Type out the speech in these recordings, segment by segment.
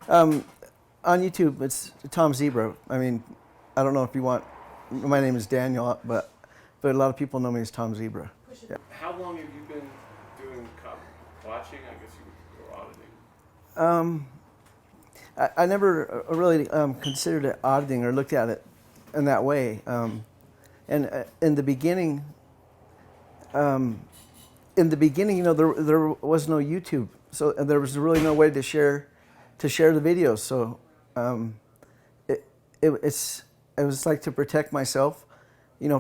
Um, on YouTube, it's Tom Zebra. I mean, I don't know if you want. My name is Daniel, but a lot of people know me as Tom Zebra. Yeah. How long have you been doing cop watching? I guess you would go auditing. Um, I never really considered it auditing or looked at it in that way. And in the beginning, there was no YouTube, so there was really no way to share the videos. So um, it, it was like to protect myself,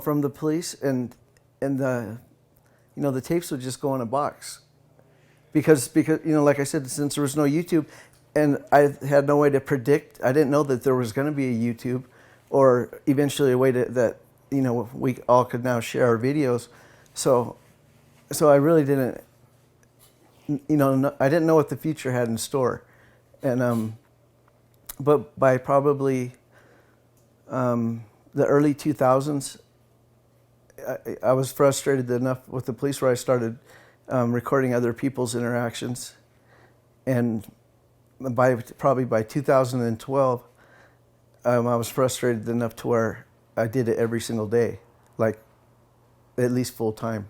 from the police, and the tapes would just go in a box because like I said, since there was no YouTube, and I had no way to predict. I didn't know that there was going to be a YouTube, or eventually a way that we all could now share our videos. So I really didn't, I didn't know what the future had in store, and but by probably the early 2000s, I was frustrated enough with the police where I started recording other people's interactions, and probably by 2012, I was frustrated enough to where I did it every single day, like at least full time.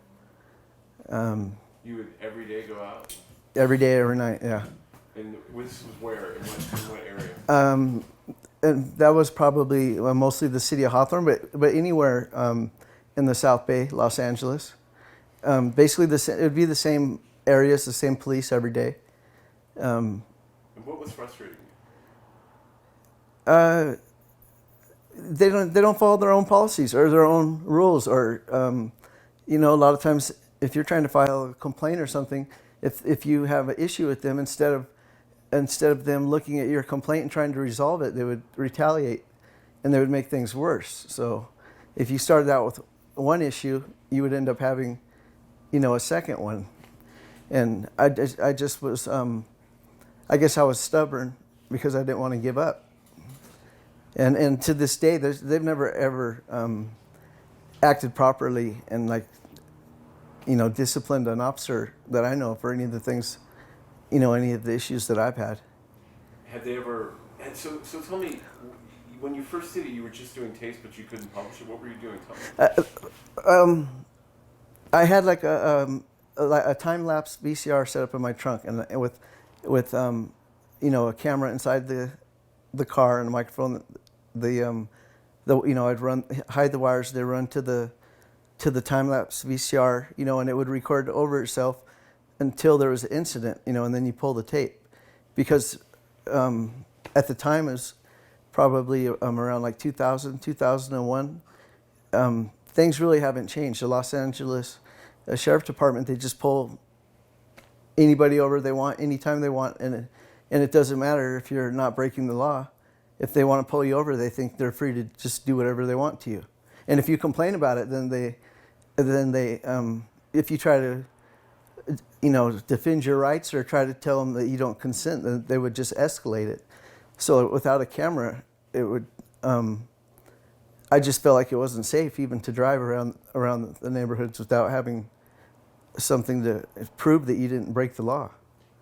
You would every day go out? Every day, every night, yeah. And this was where? In what area? And that was probably mostly the city of Hawthorne, but anywhere in the South Bay, Los Angeles. Basically, it would be the same areas, the same police every day. And what was frustrating Uh, they don't follow their own policies or their own rules, or a lot of times if you're trying to file a complaint or something, if you have an issue with them, instead of them looking at your complaint and trying to resolve it, they would retaliate, and they would make things worse. So if you started out with one issue, you would end up having a second one. And I just was I guess I was stubborn because I didn't want to give up. And to this day, they've never ever acted properly and disciplined an officer that I know for any of the things, any of the issues that I've had. Have they ever? And so tell me, when you first did it, you were just doing tapes, but you couldn't publish it. What were you doing? Tell me. I had a time lapse VCR set up in my trunk, and with a camera inside the car and a microphone. I'd hide the wires. They run to the time lapse VCR, and it would record over itself until there was an incident, and then you pull the tape, because at the time it was probably around 2000, 2001. Things really haven't changed. The Los Angeles Sheriff Department, they just pull anybody over they want, anytime they want, and it doesn't matter if you're not breaking the law. If they want to pull you over, they think they're free to just do whatever they want to you. And if you complain about it, then they if you try to, defend your rights or try to tell them that you don't consent, then they would just escalate it. So without a camera, it would. I just felt like it wasn't safe even to drive around the neighborhoods without having something to prove that you didn't break the law.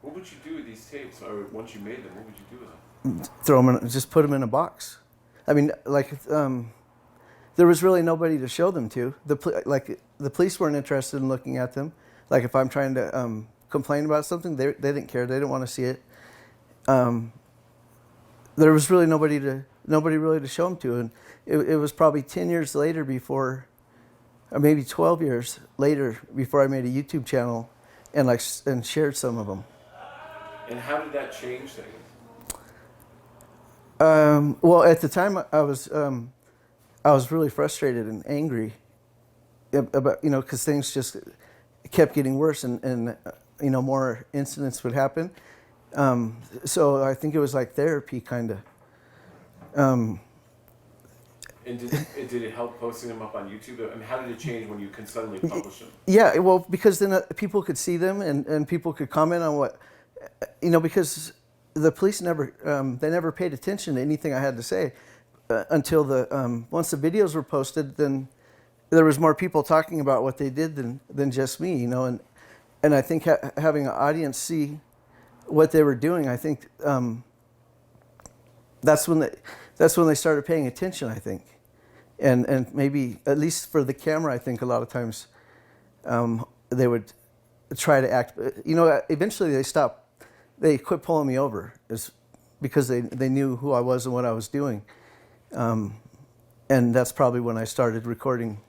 What would you do with these tapes, or once you made them, what would you do with them? Throw them just put them in a box. I mean, there was really nobody to show them to. The police weren't interested in looking at them. Like if I'm trying to complain about something, they didn't care. They didn't want to see it. There was really nobody really to show them to, and it was probably 10 years later before, or maybe 12 years later before I made a YouTube channel and shared some of them. And how did that change things? Well, at the time I was really frustrated and angry about, because things just kept getting worse, and more incidents would happen. So I think it was like therapy, kind of. And did it help posting them up on YouTube? I mean, how did it change when you can suddenly publish them? Yeah, well, because then people could see them, and people could comment on what, because the police never paid attention to anything I had to say until once the videos were posted. Then there was more people talking about what they did than just me, and I think having an audience see what they were doing, I think that's when they started paying attention, I think, and maybe at least for the camera, I think a lot of times they would try to act. Eventually they quit pulling me over, is because they knew who I was and what I was doing, and that's probably when I started recording,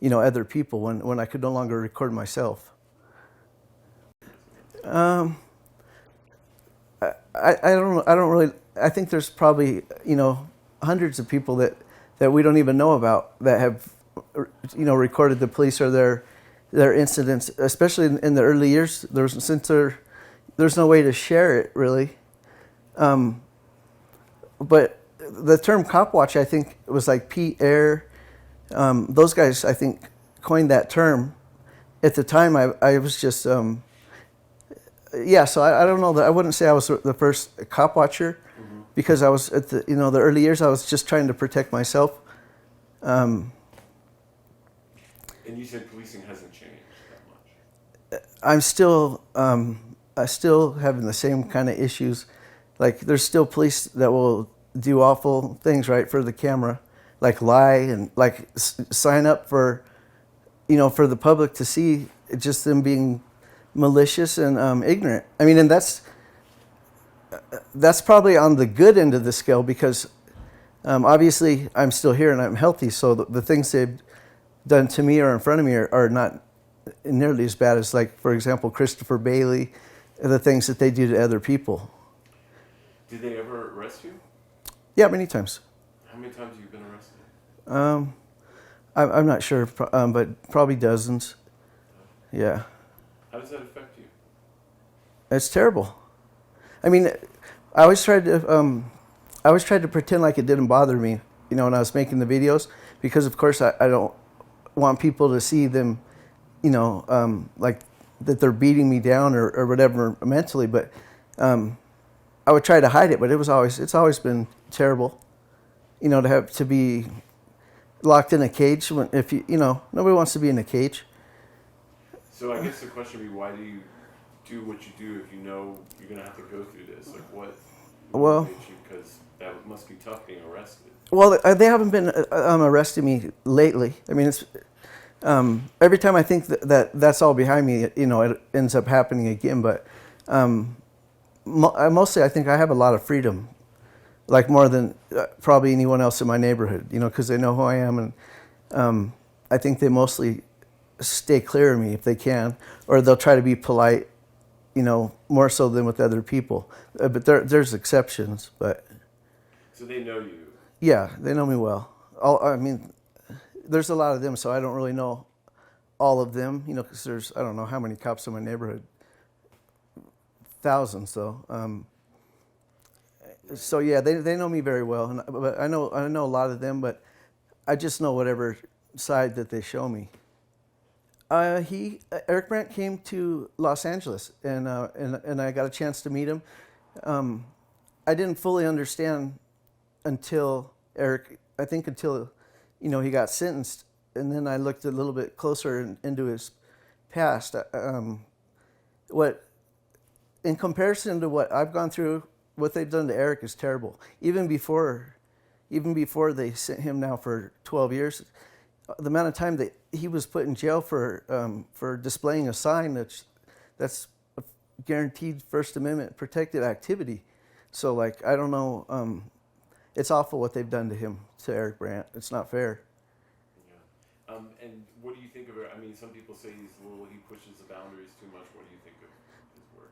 other people when I could no longer record myself. I don't really. I think there's probably hundreds of people that we don't even know about that have recorded the police or their incidents, especially in the early years. There's no way to share it really. But the term cop watch, I think, was like Pete Eyre. Those guys, I think, coined that term. At the time, I was just. So I don't know that I wouldn't say I was the first cop watcher, because I was at the early years. I was just trying to protect myself. And you said policing hasn't changed that much. I'm still having the same kind of issues. Like there's still police that will do awful things right for the camera, like lie and like sign up for the public to see, just them being malicious and ignorant. I mean, and that's probably on the good end of the scale, because obviously I'm still here and I'm healthy, so the things they've done to me or in front of me are not nearly as bad as, like, for example, Christopher Bailey, the things that they do to other people. Did they ever arrest you? Yeah, many times. How many times have you been arrested? I'm not sure, but probably dozens. Yeah. How does that affect you? It's terrible. I mean, I always tried to pretend like it didn't bother me, when I was making the videos, because of course I don't want people to see them, like that they're beating me down or whatever mentally. But I would try to hide it, but it's always been terrible, to have to be locked in a cage if nobody wants to be in a cage. So I guess the question would be, why do you do what you do if you know you're going to have to go through this? Like, what motivates you? Because that must be tough being arrested. Well, they haven't been arresting me lately. I mean, it's every time I think that's all behind me, it ends up happening again. But mostly I think I have a lot of freedom, like more than probably anyone else in my neighborhood, because they know who I am. And I think they mostly stay clear of me if they can, or they'll try to be polite, more so than with other people. But there's exceptions. But so they know you. Yeah, they know me well. I mean, there's a lot of them, so I don't really know all of them, because there's, I don't know how many cops in my neighborhood. Thousands, though. So yeah, they know me very well, but I know a lot of them, but I just know whatever side that they show me. Eric Brandt came to Los Angeles, and I got a chance to meet him. I didn't fully understand until he got sentenced, and then I looked a little bit closer into his past. In comparison to what I've gone through, what they've done to Eric is terrible. Even before they sent him now for 12 years, the amount of time that he was put in jail for displaying a sign that's a guaranteed First Amendment protected activity. So, like, I don't know. It's awful what they've done to him, to Eric Brandt. It's not fair. Yeah. And what do you think of it? I mean, some people say he pushes the boundaries too much. What do you think of his work?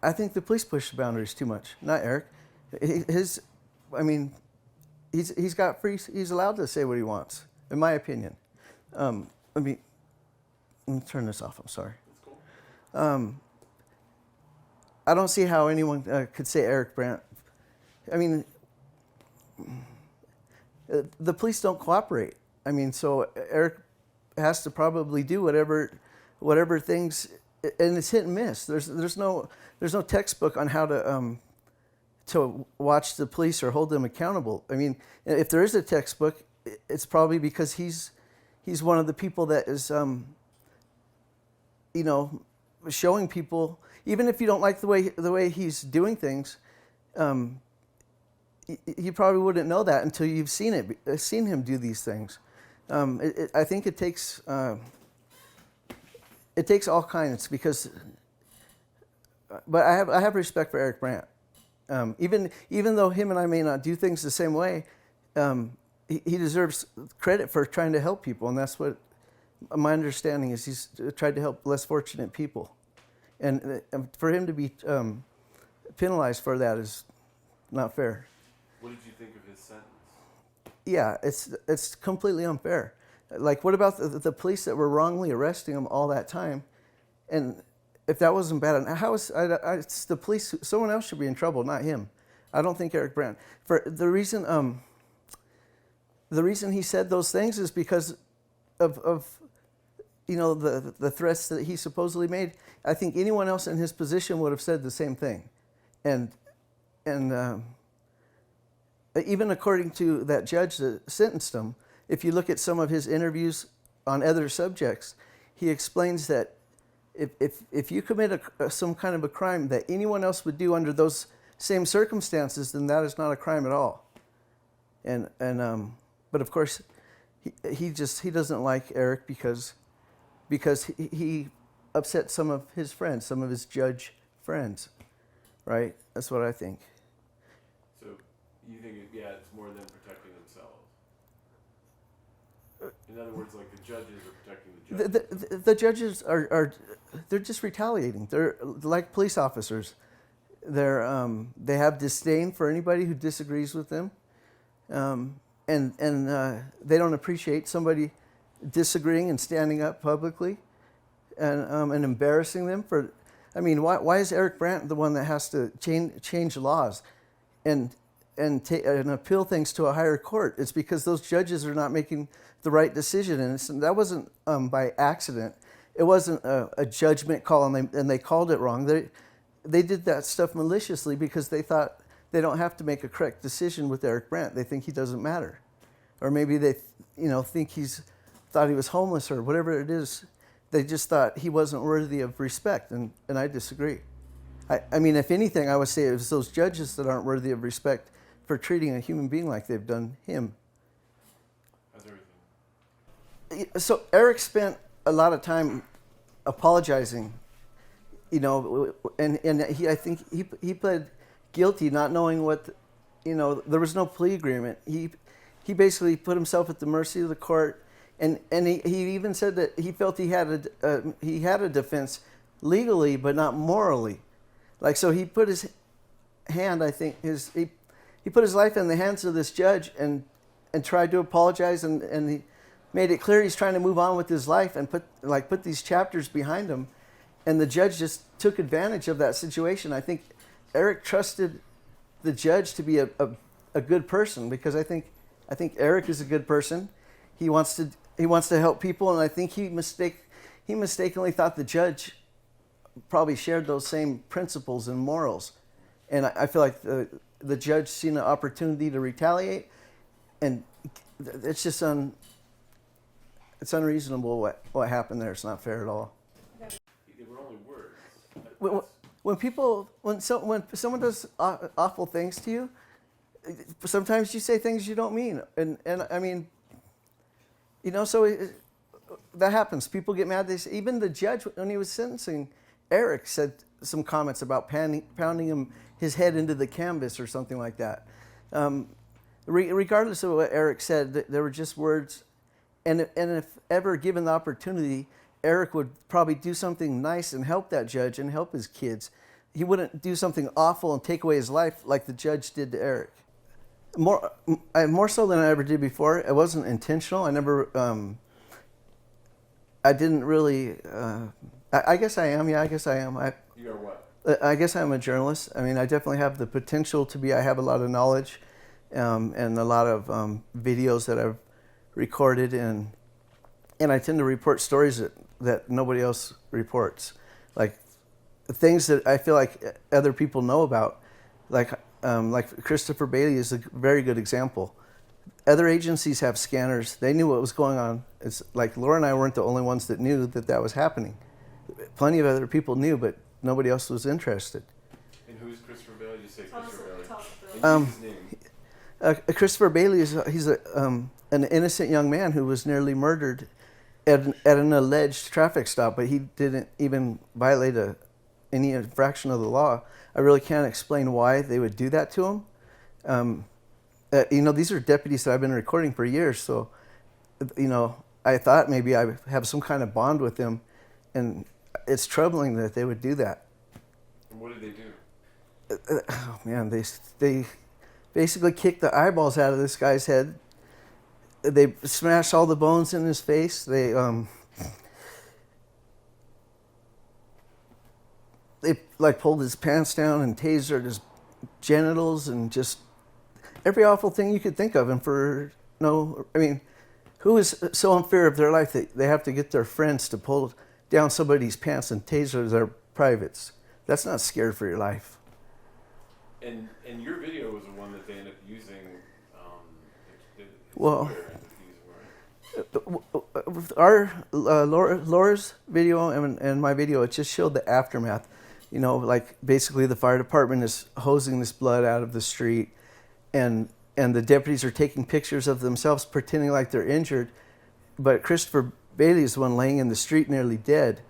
I think the police push the boundaries too much, not Eric. He's allowed to say what he wants, in my opinion. Let me turn this off. I'm sorry. That's cool. I don't see how anyone could say Eric Brandt. I mean, the police don't cooperate. I mean, so Eric has to probably do whatever things, and it's hit and miss. There's no textbook on how to watch the police or hold them accountable. I mean, if there is a textbook, it's probably because he's one of the people that is showing people, even if you don't like the way he's doing things, you probably wouldn't know that until you've seen him do these things. I think it takes all kinds, because. But I have respect for Eric Brandt. Even though him and I may not do things the same way, he deserves credit for trying to help people, and that's what my understanding is. He's tried to help less fortunate people, and for him to be penalized for that is not fair. What did you think of his sentence? Yeah, it's completely unfair. Like, what about the police that were wrongly arresting him all that time? And if that wasn't bad, how is it's the police? Someone else should be in trouble, not him. I don't think Eric Brandt. For the reason he said those things is because of the threats that he supposedly made. I think anyone else in his position would have said the same thing, and even according to that judge that sentenced him, if you look at some of his interviews on other subjects, he explains that if you commit some kind of a crime that anyone else would do under those same circumstances, then that is not a crime at all. But of course, he doesn't like Eric because he upset some of his friends, some of his judge friends, right? That's what I think. So you think it's more than protecting themselves. In other words, like the judges are protecting the judges. The judges are they're just retaliating. They're like police officers. They have disdain for anybody who disagrees with them, and they don't appreciate somebody disagreeing and standing up publicly, and embarrassing them for. I mean, why is Eric Brandt the one that has to change laws, and appeal things to a higher court? It's because those judges are not making the right decision, and that wasn't by accident. It wasn't a judgment call, and they called it wrong. They did that stuff maliciously because they thought they don't have to make a correct decision with Eric Brandt. They think he doesn't matter, or maybe they think thought he was homeless or whatever it is. They just thought he wasn't worthy of respect, and I disagree. I mean, if anything, I would say it was those judges that aren't worthy of respect for treating a human being like they've done him. How's everything? So Eric spent a lot of time apologizing, and I think he pled guilty, not knowing what, there was no plea agreement. He basically put himself at the mercy of the court, and he even said that he felt he had a defense legally but not morally. Like, so he put his hand, I think he put his life in the hands of this judge and tried to apologize, and he made it clear he's trying to move on with his life and put these chapters behind him, and the judge just took advantage of that situation. I think Eric trusted the judge to be a good person, because I think Eric is a good person. He wants to help people, and I think he mistakenly thought the judge probably shared those same principles and morals, and I feel like the judge seen an opportunity to retaliate, and it's just it's unreasonable what happened there. It's not fair at all. They were only words. When someone does awful things to you, sometimes you say things you don't mean, and I mean, so that happens. People get mad. Even the judge, when he was sentencing Eric, said some comments about pounding his head into the canvas or something like that. Regardless of what Eric said, there were just words. And if ever given the opportunity, Eric would probably do something nice and help that judge and help his kids. He wouldn't do something awful and take away his life like the judge did to Eric. More so than I ever did before. It wasn't intentional. I never. I didn't really. I guess I am. Yeah, I guess I am. You are what? I guess I'm a journalist. I mean, I definitely have the potential to be. I have a lot of knowledge, and a lot of videos that I've recorded, and I tend to report stories that nobody else reports, like things that I feel like other people know about, like Christopher Bailey is a very good example. Other agencies have scanners. They knew what was going on. It's like Laura and I weren't the only ones that knew that was happening. Plenty of other people knew, but nobody else was interested. And who's Christopher Bailey? You say Christopher Bailey. Tell us His name. Christopher Bailey he's an innocent young man who was nearly murdered at an alleged traffic stop, but he didn't even violate any infraction of the law. I really can't explain why they would do that to him. These are deputies that I've been recording for years, so I thought maybe I have some kind of bond with them, and it's troubling that they would do that. And what did they do? Oh man, they basically kicked the eyeballs out of this guy's head. They smashed all the bones in his face. They like pulled his pants down and tasered his genitals and just every awful thing you could think of. And who is so unfair of their life that they have to get their friends to pull down somebody's pants and taser their privates? That's not scared for your life. And your video was the one that they ended up using. Well, our Laura's video and my video, it just showed the aftermath. Like basically the fire department is hosing this blood out of the street, and the deputies are taking pictures of themselves pretending like they're injured, but Christopher Bailey is the one laying in the street nearly dead.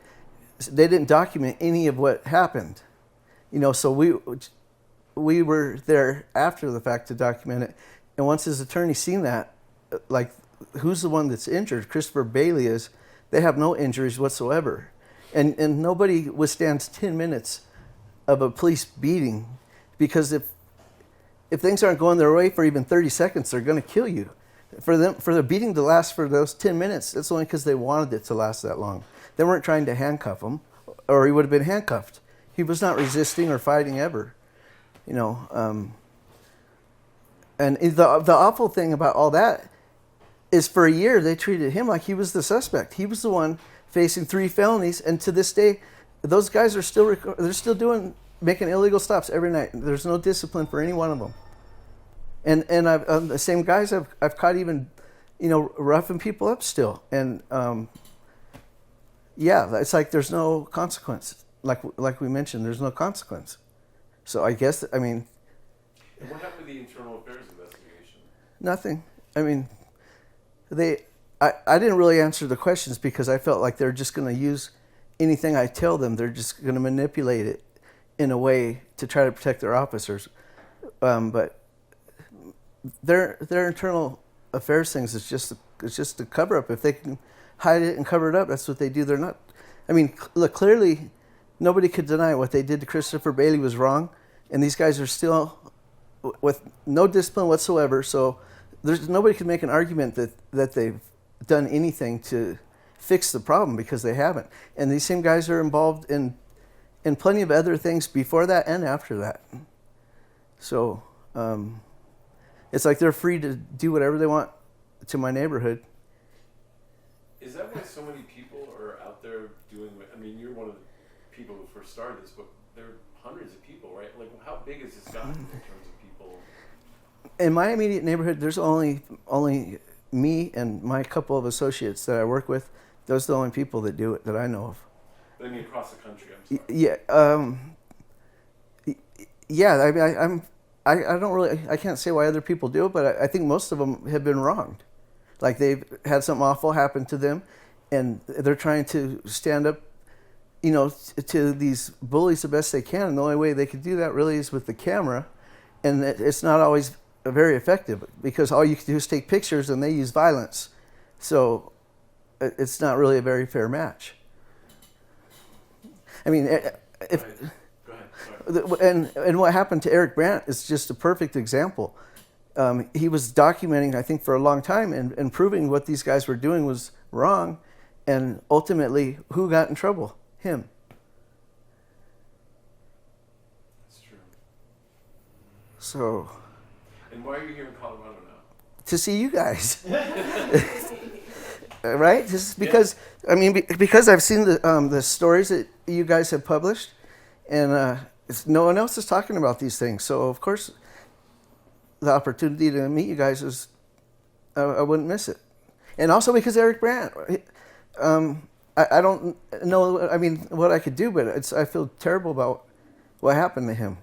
They didn't document any of what happened, so we were there after the fact to document it. And once his attorney seen that, like, who's the one that's injured? Christopher Bailey is. They have no injuries whatsoever. And nobody withstands 10 minutes of a police beating, because if things aren't going their way for even 30 seconds, they're going to kill you. For the beating to last for those 10 minutes, that's only because they wanted it to last that long. They weren't trying to handcuff him, or he would have been handcuffed. He was not resisting or fighting ever. And the awful thing about all that is for a year they treated him like he was the suspect. He was the one facing 3 felonies, and to this day, those guys are still making illegal stops every night. There's no discipline for any one of them. And I've the same guys I've caught even, roughing people up still. And it's like there's no consequence. Like we mentioned, there's no consequence. So I guess And what happened with the internal affairs investigation? Nothing. I didn't really answer the questions because I felt like they're just going to use anything I tell them. They're just going to manipulate it in a way to try to protect their officers. But their internal affairs things is just a cover up. If they can hide it and cover it up, that's what they do. They're not. Look, clearly nobody could deny what they did to Christopher Bailey was wrong, and these guys are still with no discipline whatsoever. So nobody can make an argument that they've done anything to fix the problem, because they haven't. And these same guys are involved in plenty of other things before that and after that. So it's like they're free to do whatever they want to my neighborhood. Is that why so many people are out there doing? You're one of the people who first started this, but there are hundreds of people, right? Like, how big has this gotten in terms of people? In my immediate neighborhood, there's only me and my couple of associates that I work with. Those are the only people that do it that I know of. But across the country, I'm sorry. Yeah. I don't really. I can't say why other people do it, but I think most of them have been wronged. Like, they've had something awful happen to them, and they're trying to stand up, to these bullies the best they can. And the only way they could do that really is with the camera, and it's not always very effective, because all you can do is take pictures, and they use violence. So it's not really a very fair match. Go ahead. Sorry. And what happened to Eric Brandt is just a perfect example. He was documenting, I think, for a long time and proving what these guys were doing was wrong. And ultimately, who got in trouble? Him. That's true. So. And why are you here in Colorado now? To see you guys. Right? Just because, because I've seen the stories that you guys have published, and no one else is talking about these things. So, of course, the opportunity to meet you guys is, I wouldn't miss it. And also because Eric Brandt, I don't know, what I could do, but I feel terrible about what happened to him.